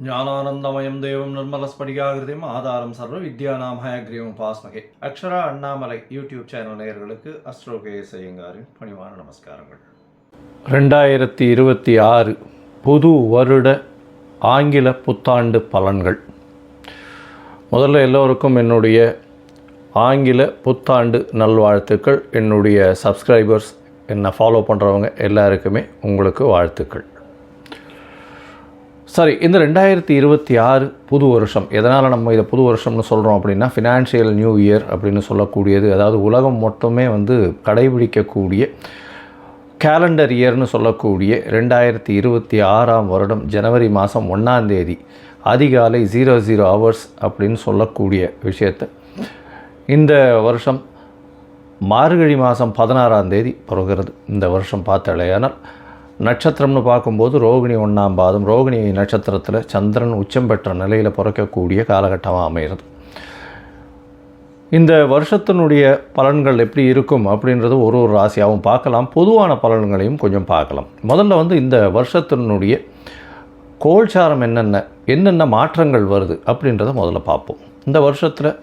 ஞானானந்தமயம் தேவம் நிர்மலஸ்படிகாகிருதியும் ஆதாரம் சர்வ வித்யானாம் ஹயக்ரீவம் பாஸ்மகே. அக்ஷரா அண்ணாமலை யூடியூப் சேனல் நேயர்களுக்கு அஸ்ட்ரோ கேஎஸ் ஐயங்காரின் பணிவான நமஸ்காரங்கள். 2026 புது வருட ஆங்கில புத்தாண்டு பலன்கள். முதல்ல எல்லோருக்கும் என்னுடைய ஆங்கில புத்தாண்டு நல்வாழ்த்துக்கள். என்னுடைய சப்ஸ்கிரைபர்ஸ், என்னை ஃபாலோ பண்ணுறவங்க எல்லாருக்குமே உங்களுக்கு வாழ்த்துக்கள். சரி, இந்த 2026 புது வருஷம், எதனால் நம்ம இதை புது வருஷம்னு சொல்கிறோம் அப்படின்னா, ஃபினான்ஷியல் நியூ இயர் அப்படின்னு சொல்லக்கூடியது, அதாவது உலகம் மொத்தமே கடைபிடிக்கக்கூடிய கேலண்டர் இயர்னு சொல்லக்கூடிய 2026 வருடம் ஜனவரி மாதம் 1ஆம் தேதி அதிகாலை 00 hours அப்படின்னு சொல்லக்கூடிய விஷயத்தை இந்த வருஷம் மார்கழி மாதம் 16ஆம் தேதி பிறகுறது. இந்த வருஷம் பார்த்தாலேயானால் நட்சத்திரம்னு பார்க்கும்போது ரோகிணி 1ஆம் பாதம், ரோகிணி நட்சத்திரத்தில் சந்திரன் உச்சம் பெற்ற நிலையில் பிறக்கக்கூடிய காலகட்டமாக அமைகிறது. இந்த வருஷத்தினுடைய பலன்கள் எப்படி இருக்கும் அப்படின்றது ஒரு ராசியாகவும் பார்க்கலாம், பொதுவான பலன்களையும் கொஞ்சம் பார்க்கலாம். முதல்ல இந்த வருஷத்தினுடைய கோல்சாரம் என்னென்ன மாற்றங்கள் வருது அப்படின்றத முதல்ல பார்ப்போம். இந்த வருஷத்தில்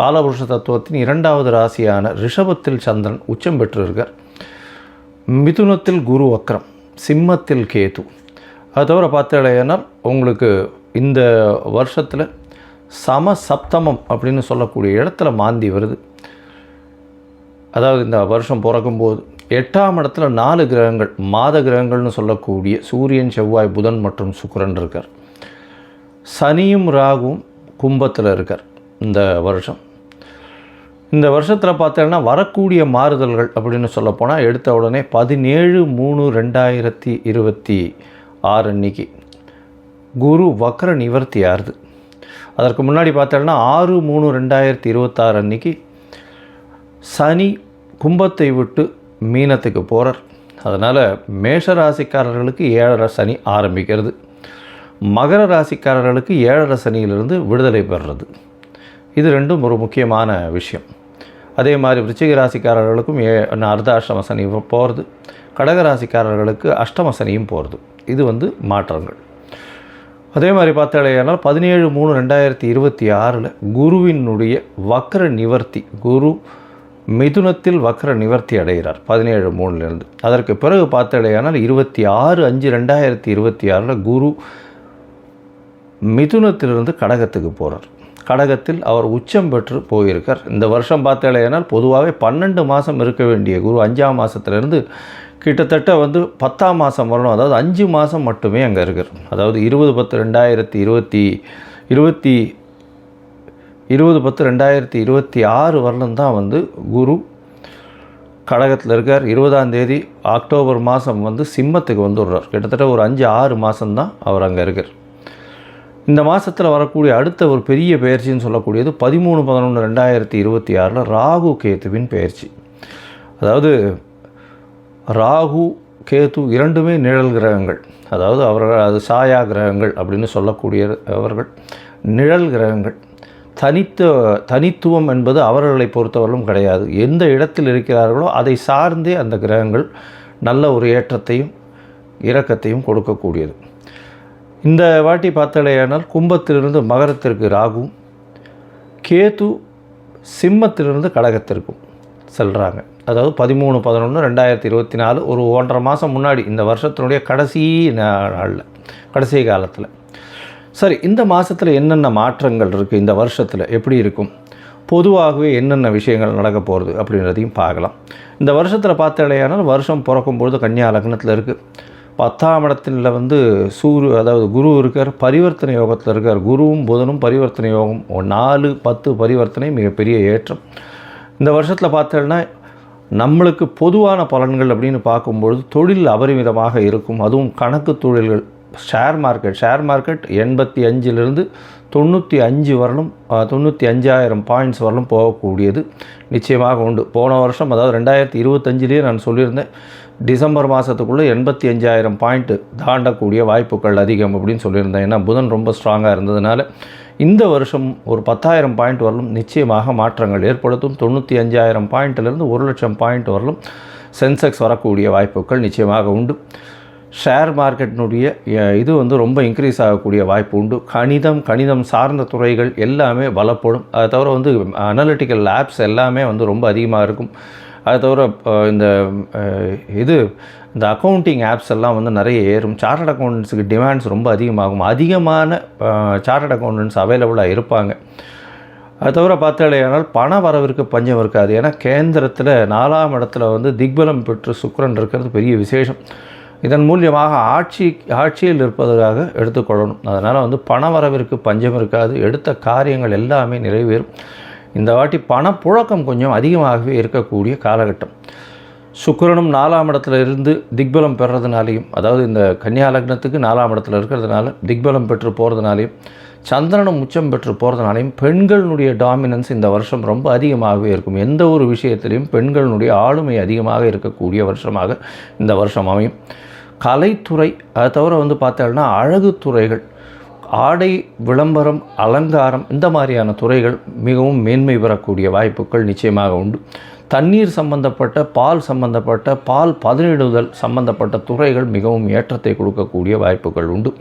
காலபுருஷ தத்துவத்தின் 2வது ராசியான ரிஷபத்தில் சந்திரன் உச்சம் பெற்றிருக்கார். மிதுனத்தில் குரு வக்ரம், சிம்மத்தில் கேது. அது தவிர பார்த்தாலேனால் உங்களுக்கு இந்த வருஷத்தில் சமசப்தமம் அப்படின்னு சொல்லக்கூடிய இடத்துல மாந்தி வருது. அதாவது இந்த வருஷம் பிறக்கும்போது 8ஆம் இடத்துல 4 கிரகங்கள், மாத கிரகங்கள்னு சொல்லக்கூடிய சூரியன், செவ்வாய், புதன் மற்றும் சுக்கிரன் இருக்கார். சனியும் ராகுவும் கும்பத்தில் இருக்கார். இந்த வருஷத்தில் பார்த்தீங்கன்னா வரக்கூடிய மாறுதல்கள் அப்படின்னு சொல்லப்போனால், எடுத்த உடனே 17/3/2026 அன்னைக்கு குரு வக்ர நிவர்த்தி ஆறுது. அதற்கு முன்னாடி பார்த்தோன்னா 6/3/2026 அன்னைக்கு சனி கும்பத்தை விட்டு மீனத்துக்கு போகிறார். அதனால் மேஷ ராசிக்காரர்களுக்கு 7.5 சனி ஆரம்பிக்கிறது. மகர ராசிக்காரர்களுக்கு 7.5 சனியிலிருந்து விடுதலை பெறுறது. இது ரெண்டும் ஒரு முக்கியமான விஷயம். அதே மாதிரி விருச்சிக ராசிக்காரர்களுக்கும் அர்த்தாஷ்டம சனி போகிறது. கடக ராசிக்காரர்களுக்கு அஷ்டம சனியும் போகிறது. இது மாற்றங்கள். அதே மாதிரி பார்த்தாலேயானால் 17/3/2026 குருவினுடைய வக்ர நிவர்த்தி, குரு மிதுனத்தில் வக்ர நிவர்த்தி அடைகிறார் 17/3 அதற்கு பிறகு பார்த்தாலேயானால் 26/5/2026 குரு மிதுனத்திலிருந்து கடகத்துக்கு போகிறார். கடகத்தில் அவர் உச்சம் பெற்று போயிருக்கார். இந்த வருஷம் பார்த்தாலேயானால் பொதுவாகவே 12 மாதம் இருக்க வேண்டிய குரு 5ஆம் மாதத்துலேருந்து கிட்டத்தட்ட 10ஆம் மாதம் வரணும். அதாவது 5 மாதம் மட்டுமே அங்கே இருக்கார். அதாவது 20/10/2026 வரலும் தான் குரு கடகத்தில் இருக்கார். 20ஆம் தேதி அக்டோபர் மாதம் சிம்மத்துக்கு வந்துடுறார். கிட்டத்தட்ட ஒரு 5-6 மாதம்தான் அவர் அங்கே இருக்கார். இந்த மாதத்தில் வரக்கூடிய அடுத்த ஒரு பெரிய பயிற்சின்னு சொல்லக்கூடியது 13/11/2026 ராகு கேத்துவின் பயிற்சி. அதாவது ராகு கேத்து இரண்டுமே நிழல் கிரகங்கள். அதாவது அது சாயா கிரகங்கள் அப்படின்னு சொல்லக்கூடிய அவர்கள் நிழல் கிரகங்கள். தனித்துவம் என்பது அவர்களை பொறுத்தவரையிலும் கிடையாது. எந்த இடத்தில் இருக்கிறார்களோ அதை சார்ந்தே அந்த கிரகங்கள் நல்ல ஒரு ஏற்றத்தையும் இரக்கத்தையும் கொடுக்கக்கூடியது. இந்த வாட்டி பார்த்தாலேயானால் கும்பத்திலிருந்து மகரத்திற்கு ராகுவும், கேது சிம்மத்திலிருந்து கடகத்திற்கும் செல்கிறாங்க. அதாவது 13/11/2024 ஒரு 1.5 மாதம் முன்னாடி, இந்த வருஷத்தினுடைய கடைசி நாளில், கடைசி காலத்தில். சரி, இந்த மாதத்தில் என்னென்ன மாற்றங்கள் இருக்குது, இந்த வருஷத்தில் எப்படி இருக்கும், பொதுவாகவே என்னென்ன விஷயங்கள் நடக்க போகிறது அப்படின்றதையும் பார்க்கலாம். இந்த வருஷத்தில் பார்த்தாலேயானால் வருஷம் பிறக்கும்பொழுது கன்னியா லக்னத்தில் இருக்குது. 10ஆம் இடத்தில் அதாவது குரு இருக்கார், பரிவர்த்தனை யோகத்தில் இருக்கார். குருவும் புதனும் பரிவர்த்தனை யோகம், 4-10 பரிவர்த்தனை, மிகப்பெரிய ஏற்றம். இந்த வருஷத்தில் பார்த்தோன்னா நம்மளுக்கு பொதுவான பலன்கள் அப்படின்னு பார்க்கும்பொழுது தொழில் அபரிமிதமாக இருக்கும். அதுவும் கணக்கு தொழில்கள், ஷேர் மார்க்கெட் 85 95 வரலும் 95,000 பாயிண்ட்ஸ் வரலும் போகக்கூடியது நிச்சயமாக உண்டு. போன வருஷம், அதாவது 2025 நான் சொல்லியிருந்தேன், டிசம்பர் மாதத்துக்குள்ளே 85,000 பாயிண்ட்டு தாண்டக்கூடிய வாய்ப்புகள் அதிகம் அப்படின்னு சொல்லியிருந்தேன். ஏன்னா புதன் ரொம்ப ஸ்ட்ராங்காக இருந்ததுனால இந்த வருஷம் ஒரு 10,000 பாயிண்ட் வரலும் நிச்சயமாக மாற்றங்கள் ஏற்படுத்தும். 95,000 பாயிண்ட்டிலிருந்து 1,00,000 பாயிண்ட் வரலும் சென்செக்ஸ் வரக்கூடிய வாய்ப்புகள் நிச்சயமாக உண்டு. ஷேர் மார்க்கெட்டினுடைய இது வந்து ரொம்ப இன்க்ரீஸ் ஆகக்கூடிய வாய்ப்பு உண்டு. கணிதம் சார்ந்த துறைகள் எல்லாமே பலப்படும். அதை தவிர வந்து அனலிட்டிக்கல் ஆப்ஸ் எல்லாமே வந்து ரொம்ப அதிகமாக இருக்கும். அதை தவிர இந்த அக்கௌண்டிங் ஆப்ஸ் எல்லாம் வந்து நிறைய ஏறும். சார்ட்டர்ட் அக்கௌண்டன்ஸுக்கு டிமாண்ட்ஸ் ரொம்ப அதிகமாகும். அதிகமான சார்ட்டர்ட் அக்கௌண்டன்ஸ் அவைலபிளாக இருப்பாங்க. அது தவிர பார்த்தாலேயானால் பண வரவிற்கு பஞ்சம் இருக்காது. ஏன்னா கேந்திரத்தில் 4ஆம் இடத்துல வந்து திக்பலம் பெற்று சுக்கிரன் இருக்கிறது பெரிய விசேஷம். இதன் மூலியமாக ஆட்சியில் இருப்பதற்காக எடுத்துக்கொள்ளணும். அதனால் வந்து பண வரவிற்கு பஞ்சம் இருக்காது. எடுத்த காரியங்கள் எல்லாமே நிறைவேறும். இந்த வாட்டி பணப்புழக்கம் கொஞ்சம் அதிகமாகவே இருக்கக்கூடிய காலகட்டம். சுக்கிரனும் 4ஆம் இடத்துல இருந்து திக்பலம் பெறதுனாலையும், அதாவது இந்த கன்னியா லக்னத்துக்கு 4ஆம் இடத்துல இருக்கிறதுனால திக்பலம் பெற்று போகிறதுனாலையும், சந்திரனும் உச்சம் பெற்று போகிறதுனாலையும் பெண்களுடைய டாமினன்ஸ் இந்த வருஷம் ரொம்ப அதிகமாகவே இருக்கும். எந்த ஒரு விஷயத்திலையும் பெண்களுடைய ஆளுமை அதிகமாக இருக்கக்கூடிய வருஷமாக இந்த வருஷம் அமையும். கலைத்துறை, அதை தவிர வந்து பார்த்தோம்னா அழகு துறைகள், ஆடை விளம்பரம், அலங்காரம், இந்த மாதிரியான துறைகள் மிகவும் மேன்மை பெறக்கூடிய வாய்ப்புகள் நிச்சயமாக உண்டு. தண்ணீர் சம்பந்தப்பட்ட, பால் பதனிடுதல் சம்பந்தப்பட்ட துறைகள் மிகவும் ஏற்றத்தை கொடுக்கக்கூடிய வாய்ப்புகள் உண்டு.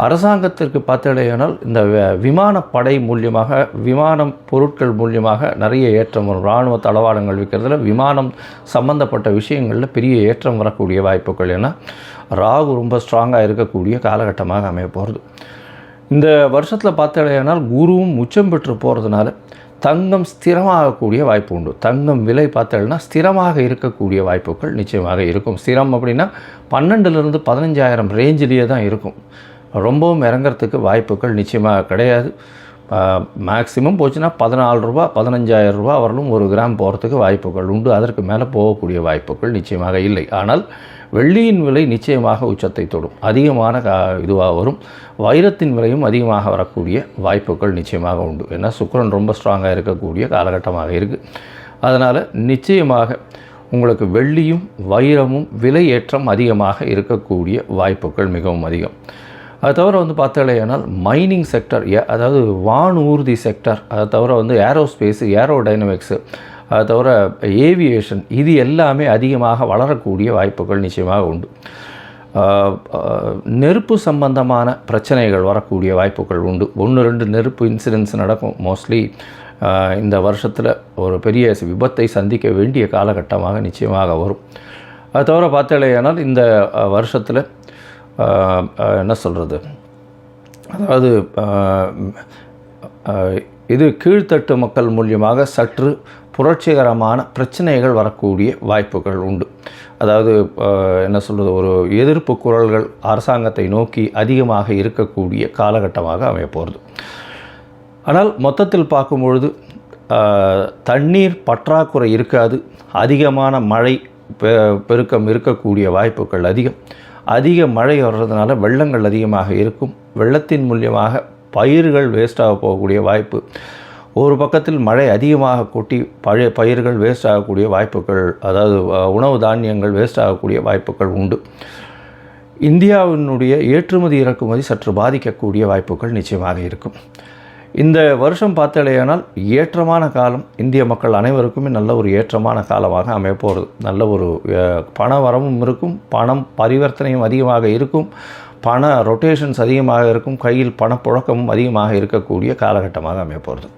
அரசாங்கத்திற்கு பார்த்தடையானால் இந்த விமானப்படை மூலியமாக, விமானம் பொருட்கள் மூலியமாக நிறைய ஏற்றம் வரும். இராணுவ தளவாடங்கள் விற்கிறதுல விமானம் சம்பந்தப்பட்ட விஷயங்களில் பெரிய ஏற்றம் வரக்கூடிய வாய்ப்புகள். ஏன்னா ராகு ரொம்ப ஸ்ட்ராங்காக இருக்கக்கூடிய காலகட்டமாக அமைய போகிறது. இந்த வருஷத்தில் பார்த்தடையானால் குருவும் உச்சம் பெற்று போகிறதுனால தங்கம் ஸ்திரமாகக்கூடிய வாய்ப்பு உண்டு. தங்கம் விலை பார்த்தோம்னா ஸ்திரமாக இருக்கக்கூடிய வாய்ப்புகள் நிச்சயமாக இருக்கும். ஸ்திரம் அப்படின்னா 12,000 to 15,000 ரேஞ்சிலேயே தான் இருக்கும். ரொம்பவும் இறங்கிறதுக்கு வாய்ப்புகள் நிச்சயமாக கிடையாது. மேக்ஸிமம் போச்சுன்னா 14 ரூபா 15,000 ரூபா வரலும் 1 கிராம் போகிறதுக்கு வாய்ப்புகள் உண்டு. அதற்கு மேலே போகக்கூடிய வாய்ப்புகள் நிச்சயமாக இல்லை. ஆனால் வெள்ளியின் விலை நிச்சயமாக உச்சத்தை தொடும், அதிகமான இதுவாக வரும். வைரத்தின் விலையும் அதிகமாக வரக்கூடிய வாய்ப்புகள் நிச்சயமாக உண்டு. ஏன்னா சுக்கிரன் ரொம்ப ஸ்ட்ராங்காக இருக்கக்கூடிய காலகட்டமாக இருக்குது. அதனால் நிச்சயமாக உங்களுக்கு வெள்ளியும் வைரமும் விலை ஏற்றம் அதிகமாக இருக்கக்கூடிய வாய்ப்புகள் மிகவும் அதிகம். அது தவிர வந்து பார்த்தாலேயானால் மைனிங் செக்டர், அதாவது வானூர்தி செக்டர், அதை தவிர வந்து ஏரோஸ்பேஸு, ஏரோடைனமிக்ஸு, அதை தவிர ஏவியேஷன், இது எல்லாமே அதிகமாக வளரக்கூடிய வாய்ப்புகள் நிச்சயமாக உண்டு. நெருப்பு சம்பந்தமான பிரச்சனைகள் வரக்கூடிய வாய்ப்புகள் உண்டு. 1-2 நெருப்பு இன்சிடென்ட்ஸ் நடக்கும். மோஸ்ட்லி இந்த வருஷத்தில் ஒரு பெரிய விபத்தை சந்திக்க வேண்டிய காலகட்டமாக நிச்சயமாக வரும். அது தவிர பார்த்தாலேயானால் இந்த வருஷத்தில் என்ன சொல்கிறது, அதாவது இது கீழ்த்தட்டு மக்கள் மூலியமாக சற்று புரட்சிகரமான பிரச்சனைகள் வரக்கூடிய வாய்ப்புகள் உண்டு. அதாவது என்ன சொல்கிறது, ஒரு எதிர்ப்பு குரல்கள் அரசாங்கத்தை நோக்கி அதிகமாக இருக்கக்கூடிய காலகட்டமாக அமையப்போகிறது. ஆனால் மொத்தத்தில் பார்க்கும்பொழுது தண்ணீர் பற்றாக்குறை இருக்காது. அதிகமான மழை பெருக்கம் இருக்கக்கூடிய வாய்ப்புகள் அதிக மழை வர்றதுனால வெள்ளங்கள் அதிகமாக இருக்கும். வெள்ளத்தின் மூலியமாக பயிர்கள் வேஸ்ட்டாக போகக்கூடிய வாய்ப்பு. ஒரு பக்கத்தில் மழை அதிகமாக கொட்டி பயிர்கள் வேஸ்ட் ஆகக்கூடிய வாய்ப்புகள், அதாவது உணவு தானியங்கள் வேஸ்ட் ஆகக்கூடிய வாய்ப்புகள் உண்டு. இந்தியாவினுடைய ஏற்றுமதி இறக்குமதி சற்று பாதிக்கக்கூடிய வாய்ப்புகள் நிச்சயமாக இருக்கும். இந்த வருஷம் பார்த்தாலேயானால் ஏற்றமான காலம். இந்திய மக்கள் அனைவருக்குமே நல்ல ஒரு ஏற்றமான காலமாக அமையப்போகிறது. நல்ல ஒரு பண வரவும் இருக்கும், பணம் பரிவர்த்தனையும் அதிகமாக இருக்கும், பண ரொட்டேஷன்ஸ் அதிகமாக இருக்கும், கையில் பணப்புழக்கமும் அதிகமாக இருக்கக்கூடிய காலகட்டமாக அமையப்போகிறது.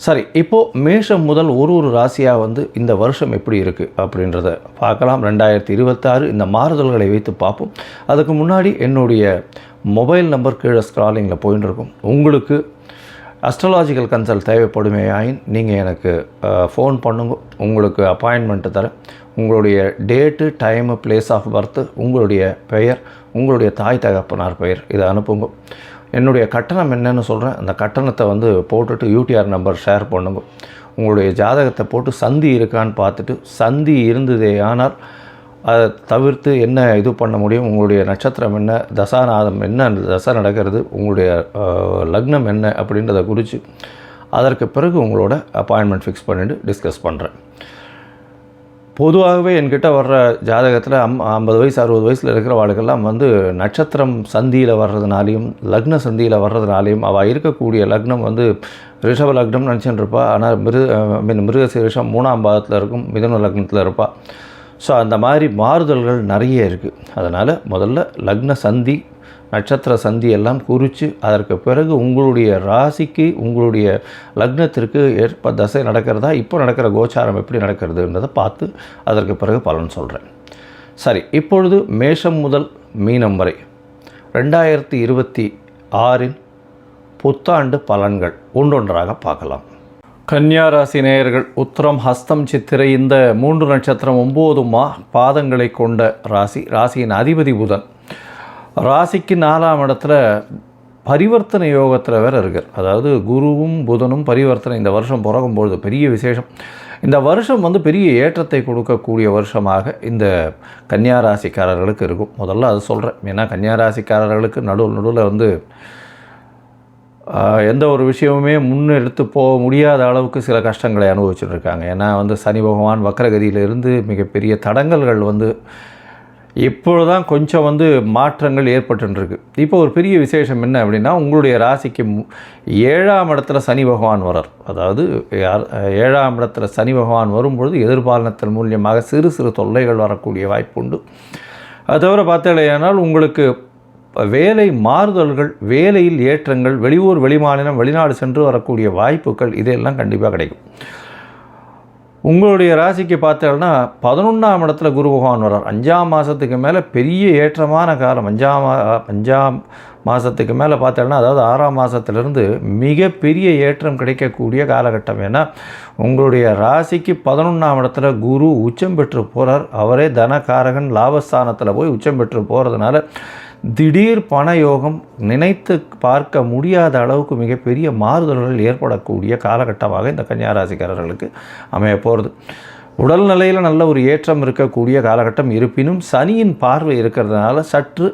சரி, இப்போது மேஷம் முதல் ஒரு ராசியாக வந்து இந்த வருஷம் எப்படி இருக்குது அப்படின்றத பார்க்கலாம். 2026 இந்த மாறுதல்களை வைத்து பார்ப்போம். அதுக்கு முன்னாடி என்னுடைய மொபைல் நம்பர் கீழே ஸ்க்ராலிங்கில் போயின்னு இருக்கும். உங்களுக்கு அஸ்ட்ராலாஜிக்கல் கன்சல்ட் தேவைப்படுமேயாயின் நீங்கள் எனக்கு ஃபோன் பண்ணுங்க. உங்களுக்கு அப்பாயின்மெண்ட்டு தரேன். உங்களுடைய date, time, place of birth, உங்களுடைய பெயர், உங்களுடைய தாய் தகப்பனார் பெயர், இதை அனுப்புங்க. என்னுடைய கட்டணம் என்னன்னு சொல்கிறேன். அந்த கட்டணத்தை வந்து போட்டுட்டு யூடிஆர் நம்பர் ஷேர் பண்ணுங்க. உங்களுடைய ஜாதகத்தை போட்டு சந்தி இருக்கான்னு பார்த்துட்டு, சந்தி இருந்ததே ஆனால் அதை தவிர்த்து என்ன இது பண்ண முடியும், உங்களுடைய நட்சத்திரம் என்ன, தசாநாதம் என்ன, தசை நடக்கிறது, உங்களுடைய லக்னம் என்ன அப்படின்றத குறித்து அதற்கு பிறகு உங்களோட அப்பாயின்மெண்ட் ஃபிக்ஸ் பண்ணிவிட்டு டிஸ்கஸ் பண்ணுறேன். பொதுவாகவே என்கிட்ட வர்ற ஜாதகத்தில் 50 வயசு 60 வயசில் இருக்கிற வாழ்க்கெல்லாம் வந்து நட்சத்திரம் சந்தியில் வர்றதுனாலையும் லக்ன சந்தியில் வர்றதுனாலையும் அவள் இருக்கக்கூடிய லக்னம் வந்து ரிஷப லக்னம் நினச்சின்னு இருப்பாள். ஆனால் மிருகசீரிஷம் 3ஆம் பாதத்தில் இருக்கும், மிதுன லக்னத்தில் இருப்பாள். ஸோ அந்த மாதிரி மாறுதல்கள் நிறைய இருக்குது. அதனால் முதல்ல லக்ன சந்தி நட்சத்திர சந்தி எல்லாம் குறித்து அதற்கு பிறகு உங்களுடைய ராசிக்கு உங்களுடைய லக்னத்திற்கு ஏற்ப தசை நடக்கிறதா, இப்போ நடக்கிற கோச்சாரம் எப்படி நடக்கிறதுன்றதை பார்த்து அதற்கு பிறகு பலன் சொல்கிறேன். சரி, இப்பொழுது மேஷம் முதல் மீனம் வரை 2026 புத்தாண்டு பலன்கள் ஒன்றொன்றாக பார்க்கலாம். கன்னியா ராசி நேயர்கள், உத்திரம் ஹஸ்தம் சித்திரை இந்த 3 நட்சத்திரம் 9 பாதங்களை கொண்ட ராசி. ராசியின் அதிபதி புதன். ராசிக்கு 4ஆம் இடத்துல பரிவர்த்தனை யோகத்தில் வேறு இருக்கார். அதாவது குருவும் புதனும் பரிவர்த்தனை இந்த வருஷம் பிறகும்பொழுது பெரிய விசேஷம். இந்த வருஷம் பெரிய ஏற்றத்தை கொடுக்கக்கூடிய வருஷமாக இந்த கன்னியா ராசிக்காரர்களுக்கு இருக்கும். முதல்ல அது சொல்கிறேன். ஏன்னா கன்னியா ராசிக்காரர்களுக்கு நடுவில் எந்த ஒரு விஷயமுமே முன்னெடுத்து போக முடியாத அளவுக்கு சில கஷ்டங்களை அனுபவிச்சுட்டு இருக்காங்க. ஏன்னா சனி பகவான் வக்ரகதியிலிருந்து மிகப்பெரிய தடங்கல்கள் இப்பொழுதுதான் கொஞ்சம் மாற்றங்கள் ஏற்பட்டுருக்கு. இப்போ ஒரு பெரிய விசேஷம் என்ன அப்படின்னா, உங்களுடைய ராசிக்கு 7ஆம் இடத்துல சனி பகவான் வரார். அதாவது 7ஆம் இடத்துல சனி பகவான் வரும்பொழுது எதிர்பாலனத்தின் மூலியமாக சிறு சிறு தொல்லைகள் வரக்கூடிய வாய்ப்பு உண்டு. அது தவிர பார்த்தீங்கன்னா உங்களுக்கு வேலை மாறுதல்கள், வேலையில் ஏற்றங்கள், வெளியூர் வெளிமாநிலம் வெளிநாடு சென்று வரக்கூடிய வாய்ப்புகள் இதெல்லாம் கண்டிப்பாக கிடைக்கும். உங்களுடைய ராசிக்கு பார்த்தோம்னா 11ஆம் இடத்துல குரு பகவான் வர்றார். 5ஆம் மாதத்துக்கு மேலே பெரிய ஏற்றமான காலம். 5ஆம் மாதத்துக்கு மேலே பார்த்தோம்னா, அதாவது 6ஆம் மாதத்துலேருந்து மிகப்பெரிய ஏற்றம் கிடைக்கக்கூடிய காலகட்டம். ஏன்னா உங்களுடைய ராசிக்கு 11ஆம் இடத்துல குரு உச்சம் பெற்று போகிறார். அவரே தனகாரகன் லாபஸ்தானத்தில் போய் உச்சம் பெற்று போகிறதுனால திடீர் பணயோகம், நினைத்து பார்க்க முடியாத அளவுக்கு மிகப்பெரிய மாறுதல்கள் ஏற்படக்கூடிய காலகட்டமாக இந்த கன்னியாராசிக்காரர்களுக்கு அமைய போகிறது. உடல்நிலையில் நல்ல ஒரு ஏற்றம் இருக்கக்கூடிய காலகட்டம். இருப்பினும் சனியின் பார்வை இருக்கிறதுனால சற்று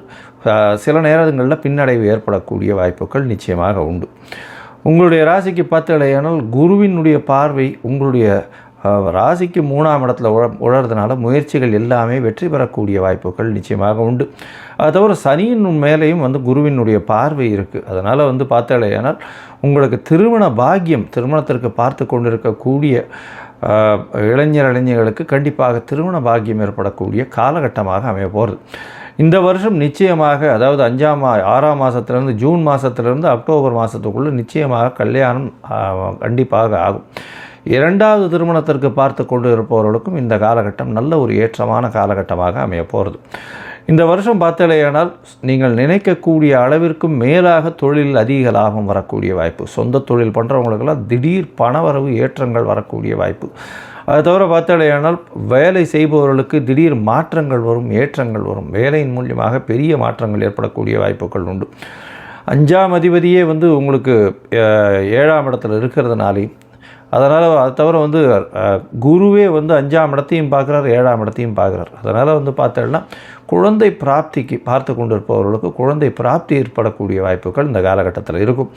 சில நேரங்களில் பின்னடைவு ஏற்படக்கூடிய வாய்ப்புகள் நிச்சயமாக உண்டு. உங்களுடைய ராசிக்கு பார்த்தீங்கன்னா குருவினுடைய பார்வை உங்களுடைய ராசிக்கு 3ஆம் இடத்துல உழறதுனால முயற்சிகள் எல்லாமே வெற்றி பெறக்கூடிய வாய்ப்புகள் நிச்சயமாக உண்டு. அது தவிர சனியின் மேலேயும் குருவினுடைய பார்வை இருக்குது. அதனால் பார்த்தீங்கன்னா உங்களுக்கு திருமண பாக்கியம், திருமணத்திற்கு பார்த்து கொண்டிருக்கக்கூடிய இளைஞர்களுக்கு கண்டிப்பாக திருமண பாக்கியம் ஏற்படக்கூடிய காலகட்டமாக அமைய போகிறது. இந்த வருஷம் நிச்சயமாக, அதாவது 6ஆம் மாதத்துலேருந்து ஜூன் மாதத்துலேருந்து அக்டோபர் மாதத்துக்குள்ளே நிச்சயமாக கல்யாணம் கண்டிப்பாக ஆகும். 2வது திருமணத்திற்கு பார்த்து கொண்டு இருப்பவர்களுக்கும் இந்த காலகட்டம் நல்ல ஒரு ஏற்றமான காலகட்டமாக அமைய போகிறது. இந்த வருஷம் பார்த்தலையானால் நீங்கள் நினைக்கக்கூடிய அளவிற்கும் மேலாக தொழிலில் அதிக லாபம் வரக்கூடிய வாய்ப்பு. சொந்த தொழில் பண்ணுறவங்களுக்கெல்லாம் திடீர் பணவரவு ஏற்றங்கள் வரக்கூடிய வாய்ப்பு. அது தவிர பார்த்தலையானால் வேலை செய்பவர்களுக்கு திடீர் மாற்றங்கள் வரும், ஏற்றங்கள் வரும். வேலையின் மூலியமாக பெரிய மாற்றங்கள் ஏற்படக்கூடிய வாய்ப்புகள் உண்டு. 5ஆம் அதிபதியே உங்களுக்கு 7ஆம் இடத்துல இருக்கிறதுனாலே, அதனால் அது தவிர குருவே 5ஆம் இடத்தையும் பார்க்குறார், 7ஆம் இடத்தையும் பார்க்குறார். அதனால் பார்த்தோம்னா குழந்தை பிராப்திக்கு பார்த்து கொண்டு இருப்பவர்களுக்கு குழந்தை பிராப்தி ஏற்படக்கூடிய வாய்ப்புகள் இந்த காலகட்டத்தில் இருக்கும்.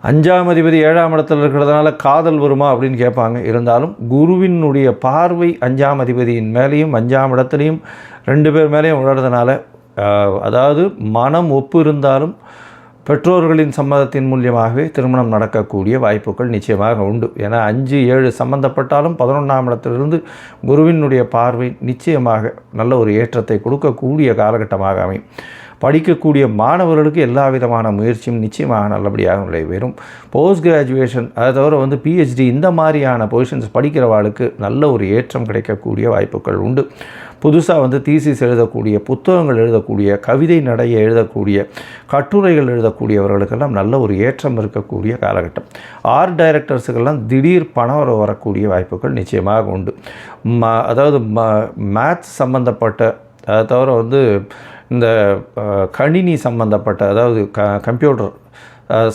5ஆம் அதிபதி 7ஆம் இடத்தில் இருக்கிறதுனால காதல் வருமா அப்படின்னு கேட்பாங்க. இருந்தாலும் குருவினுடைய பார்வை 5ஆம் அதிபதியின் மேலேயும் 5ஆம் இடத்துலையும் 2 பேர் மேலேயும் உணர்றதுனால, அதாவது மனம் ஒப்பு இருந்தாலும் பெற்றோர்களின் சம்மதத்தின் மூலியமாகவே திருமணம் நடக்கக்கூடிய வாய்ப்புகள் நிச்சயமாக உண்டு. ஏன்னா 5, 7 சம்பந்தப்பட்டாலும் 11ஆம் இடத்திலிருந்து குருவினுடைய பார்வை நிச்சயமாக நல்ல ஒரு ஏற்றத்தை கொடுக்கக்கூடிய காலகட்டமாக அமையும். படிக்கக்கூடிய மாணவர்களுக்கு எல்லா விதமான முயற்சியும் நிச்சயமாக நல்லபடியாக நடைபெறும். போஸ்ட் கிராஜுவேஷன், அதை தவிர PhD இந்த மாதிரியான பொசிஷன்ஸ் படிக்கிறவாளுக்கு நல்ல ஒரு ஏற்றம் கிடைக்கக்கூடிய வாய்ப்புகள் உண்டு. புதுசாக தீசிஸ் எழுதக்கூடிய, புத்தகங்கள் எழுதக்கூடிய, கவிதை நடைய எழுதக்கூடிய, கட்டுரைகள் எழுதக்கூடியவர்களுக்கெல்லாம் நல்ல ஒரு ஏற்றம் இருக்கக்கூடிய காலகட்டம். ஆர்ட் டைரக்டர்ஸுக்கெல்லாம் திடீர் பணம் வரக்கூடிய வாய்ப்புகள் நிச்சயமாக உண்டு. அதாவது மேத்ஸ் சம்பந்தப்பட்ட, அதை தவிர இந்த கணினி சம்பந்தப்பட்ட, அதாவது கம்ப்யூட்டர்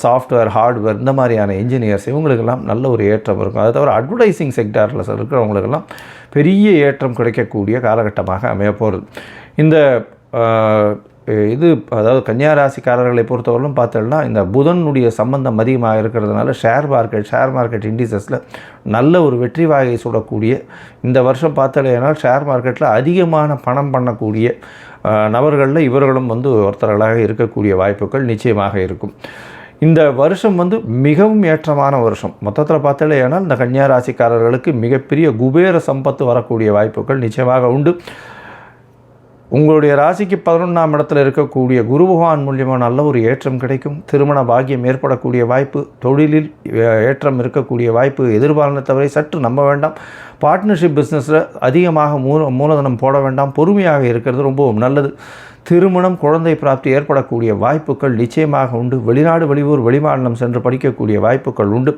சாஃப்ட்வேர் ஹார்ட்வேர் இந்த மாதிரியான இன்ஜினியர்ஸ் இவங்களுக்கெல்லாம் நல்ல ஒரு ஏற்றம் இருக்கும். அதை தவிர அட்வர்டைஸிங் செக்டாரில் இருக்கிறவங்களுக்கெல்லாம் பெரிய ஏற்றம் கிடைக்கக்கூடிய காலகட்டமாக அமைய போகிறது. இந்த அதாவது கன்னியா ராசிக்காரர்களை பொறுத்தவரையிலும் பார்த்தோம்னா இந்த புதனுடைய சம்பந்தம் அதிகமாக இருக்கிறதுனால ஷேர் மார்க்கெட் இண்டிசஸில் நல்ல ஒரு வெற்றி வாகை சுடக்கூடிய இந்த வருஷம் பார்த்தோம்னா ஷேர் மார்க்கெட்டில் அதிகமான பணம் பண்ணக்கூடிய நபர்களில் இவர்களும் ஒருத்தர்களாக இருக்கக்கூடிய வாய்ப்புகள் நிச்சயமாக இருக்கும். இந்த வருஷம் வந்து மிகவும் ஏற்றமான வருஷம். மொத்தத்தில் பார்த்தாலேயானால் இந்த கன்னியா ராசிக்காரர்களுக்கு மிகப்பெரிய குபேர சம்பத்து வரக்கூடிய வாய்ப்புகள் நிச்சயமாக உண்டு. உங்களுடைய ராசிக்கு 11ஆம் இடத்துல இருக்கக்கூடிய குரு பகவான் மூலியமாக நல்ல ஒரு ஏற்றம் கிடைக்கும். திருமண பாக்கியம் ஏற்படக்கூடிய வாய்ப்பு, தொழிலில் ஏற்றம் இருக்கக்கூடிய வாய்ப்பு, எதிர்பாலனத்தவரை சற்று நம்ப வேண்டாம். பார்ட்னர்ஷிப் பிஸ்னஸில் அதிகமாக மூலதனம் போட வேண்டாம். பொறுமையாக இருக்கிறது ரொம்பவும் நல்லது. திருமணம், குழந்தை பிராப்தி ஏற்படக்கூடிய வாய்ப்புகள் நிச்சயமாக உண்டு. வெளிநாடு, வெளியூர், வெளிமாநிலம் சென்று படிக்கக்கூடிய வாய்ப்புகள் உண்டு.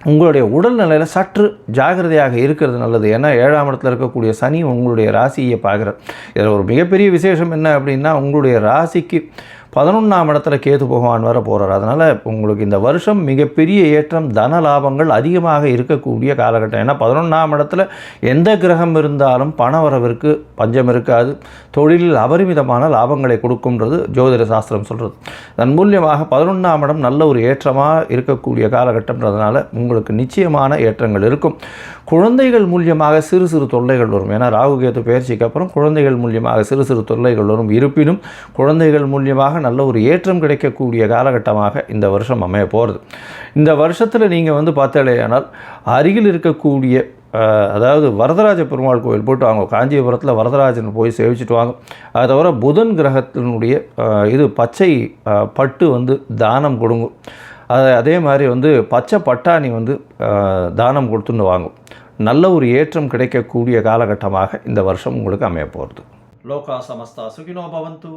உங்களுடைய உடல்நிலையில் சற்று ஜாகிரதையாக இருக்கிறது நல்லது. ஏன்னா 7ஆம் இடத்துல இருக்கக்கூடிய சனி உங்களுடைய ராசியை பார்க்குறார். இதில் ஒரு மிகப்பெரிய விசேஷம் என்ன அப்படின்னா, உங்களுடைய ராசிக்கு 11ஆம் இடத்துல கேது பகவான் வர போகிறார். அதனால் உங்களுக்கு இந்த வருஷம் மிகப்பெரிய ஏற்றம், தன லாபங்கள் அதிகமாக இருக்கக்கூடிய காலகட்டம். ஏன்னா 11ஆம் இடத்துல எந்த கிரகம் இருந்தாலும் பண வரவிற்கு பஞ்சம் இருக்காது. தொழிலில் அபரிமிதமான லாபங்களை கொடுக்கும்ன்றது ஜோதிட சாஸ்திரம் சொல்கிறது. அதன் மூலியமாக 11ஆம் இடம் நல்ல ஒரு ஏற்றமாக இருக்கக்கூடிய காலகட்டம்ன்றதுனால உங்களுக்கு நிச்சயமான ஏற்றங்கள் இருக்கும். குழந்தைகள் மூலியமாக சிறு சிறு தொல்லைகள் வரும். ஏன்னா ராகு கேது பயிற்சிக்கு அப்புறம் குழந்தைகள் மூலியமாக சிறு சிறு தொல்லைகள் வரும். இருப்பினும் குழந்தைகள் மூலியமாக நல்ல ஒரு ஏற்றம் கிடைக்கக்கூடிய காலகட்டமாக இந்த வருஷம் அமைய போகிறது. இந்த வருஷத்தில் நீங்கள் வந்து பார்த்தாலேயானால் அருகில் இருக்கக்கூடிய அதாவது வரதராஜ பெருமாள் கோயில் போய்ட்டு வாங்க. காஞ்சிபுரத்தில் வரதராஜன் போய் சேவிச்சுட்டு வாங்க. அது தவிர புதன் கிரகத்தினுடைய பச்சை பட்டு வந்து தானம் கொடுங்க. அதே மாதிரி வந்து பச்சை பட்டாணி வந்து தானம் கொடுத்துன்னு வாங்கும். நல்ல ஒரு ஏற்றம் கிடைக்கக்கூடிய காலகட்டமாக இந்த வருஷம் உங்களுக்கு அமைய போகிறது. லோகா சமஸ்தா சுகினோ பவந்து.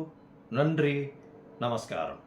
நன்றி, நமஸ்காரம்.